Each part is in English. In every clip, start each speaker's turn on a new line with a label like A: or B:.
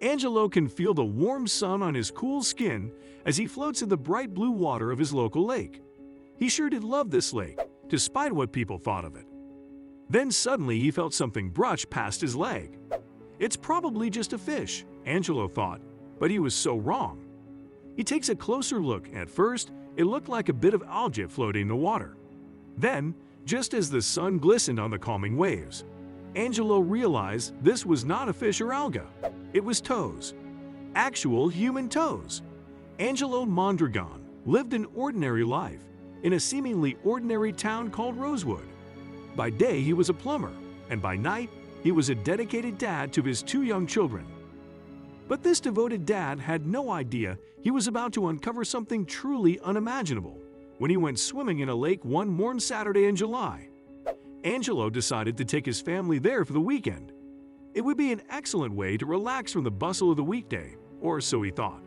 A: Angelo can feel the warm sun on his cool skin as he floats in the bright blue water of his local lake. He sure did love this lake, despite what people thought of it. Then suddenly he felt something brush past his leg. It's probably just a fish, Angelo thought, but he was so wrong. He takes a closer look. At first, it looked like a bit of algae floating in the water. Then, just as the sun glistened on the calming waves, Angelo realized this was not a fish or alga. It was toes. Actual human toes. Angelo Mondragon lived an ordinary life in a seemingly ordinary town called Rosewood. By day, he was a plumber, and by night, he was a dedicated dad to his 2 young children. But this devoted dad had no idea he was about to uncover something truly unimaginable when he went swimming in a lake one warm Saturday in July. Angelo decided to take his family there for the weekend. It would be an excellent way to relax from the bustle of the weekday, or so he thought.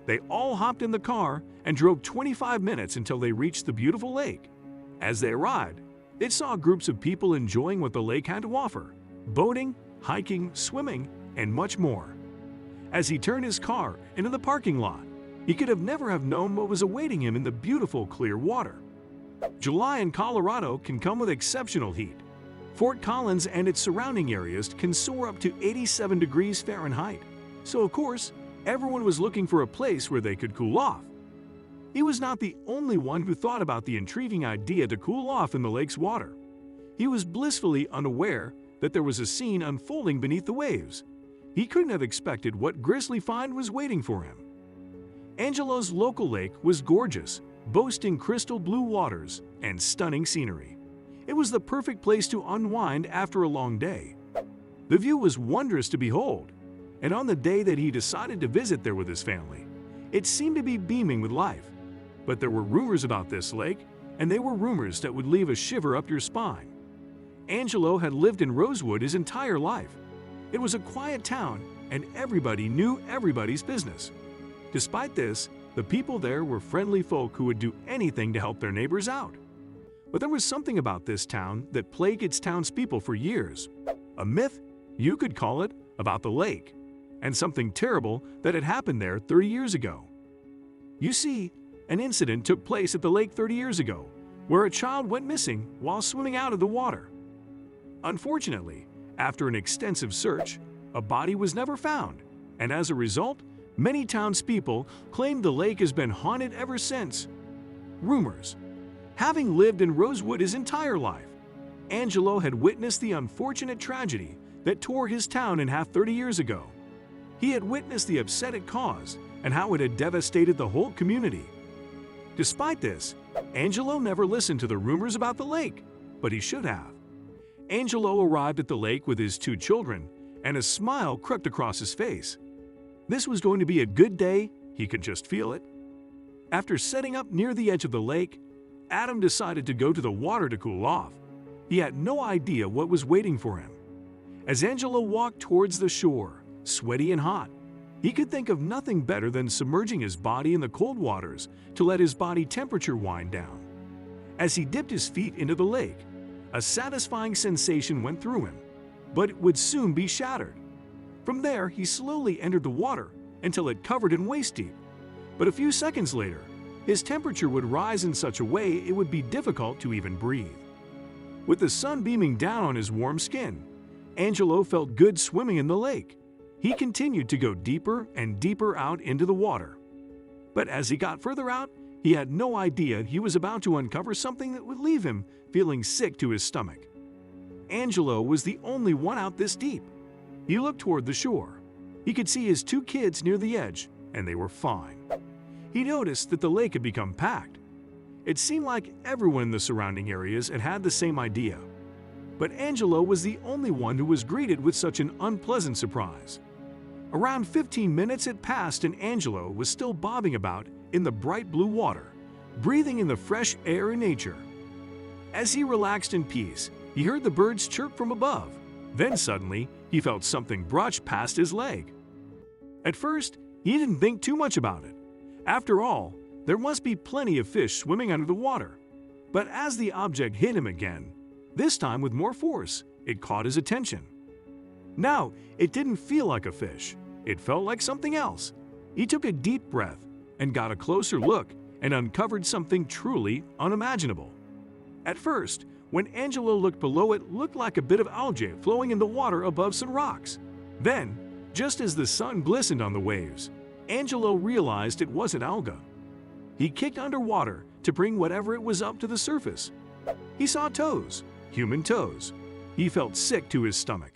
A: They all hopped in the car and drove 25 minutes until they reached the beautiful lake. As they arrived, they saw groups of people enjoying what the lake had to offer: boating, hiking, swimming, and much more. As he turned his car into the parking lot, he could have never have known what was awaiting him in the beautiful, clear water. July in Colorado can come with exceptional heat. Fort Collins and its surrounding areas can soar up to 87 degrees Fahrenheit. So of course, everyone was looking for a place where they could cool off. He was not the only one who thought about the intriguing idea to cool off in the lake's water. He was blissfully unaware that there was a scene unfolding beneath the waves. He couldn't have expected what grisly find was waiting for him. Angelo's local lake was gorgeous, boasting crystal blue waters and stunning scenery. It was the perfect place to unwind after a long day. The view was wondrous to behold, and on the day that he decided to visit there with his family, it seemed to be beaming with life. But there were rumors about this lake, and they were rumors that would leave a shiver up your spine. Angelo had lived in Rosewood his entire life. It was a quiet town, and everybody knew everybody's business. Despite this, the people there were friendly folk who would do anything to help their neighbors out. But there was something about this town that plagued its townspeople for years. A myth, you could call it, about the lake, and something terrible that had happened there 30 years ago. You see, an incident took place at the lake 30 years ago, where a child went missing while swimming out of the water. Unfortunately, after an extensive search, a body was never found, and as a result, many townspeople claimed the lake has been haunted ever since. Rumors. Having lived in Rosewood his entire life, Angelo had witnessed the unfortunate tragedy that tore his town in half 30 years ago. He had witnessed the upset it caused and how it had devastated the whole community. Despite this, Angelo never listened to the rumors about the lake, but he should have. Angelo arrived at the lake with his 2 children, and a smile crept across his face. This was going to be a good day, he could just feel it. After setting up near the edge of the lake, Adam decided to go to the water to cool off. He had no idea what was waiting for him. As Angelo walked towards the shore, sweaty and hot, he could think of nothing better than submerging his body in the cold waters to let his body temperature wind down. As he dipped his feet into the lake, a satisfying sensation went through him, but it would soon be shattered. From there, he slowly entered the water until it covered him waist-deep. But a few seconds later, his temperature would rise in such a way it would be difficult to even breathe. With the sun beaming down on his warm skin, Angelo felt good swimming in the lake. He continued to go deeper and deeper out into the water. But as he got further out, he had no idea he was about to uncover something that would leave him feeling sick to his stomach. Angelo was the only one out this deep. He looked toward the shore. He could see his 2 kids near the edge, and they were fine. He noticed that the lake had become packed. It seemed like everyone in the surrounding areas had had the same idea. But Angelo was the only one who was greeted with such an unpleasant surprise. Around 15 minutes had passed and Angelo was still bobbing about in the bright blue water, breathing in the fresh air and nature. As he relaxed in peace, he heard the birds chirp from above. Then suddenly, he felt something brush past his leg. At first, he didn't think too much about it. After all, there must be plenty of fish swimming under the water. But as the object hit him again, this time with more force, it caught his attention. Now, it didn't feel like a fish. It felt like something else. He took a deep breath and got a closer look and uncovered something truly unimaginable. At first, when Angelo looked below, it looked like a bit of algae flowing in the water above some rocks. Then, just as the sun glistened on the waves, Angelo realized it wasn't algae. He kicked underwater to bring whatever it was up to the surface. He saw toes, human toes. He felt sick to his stomach.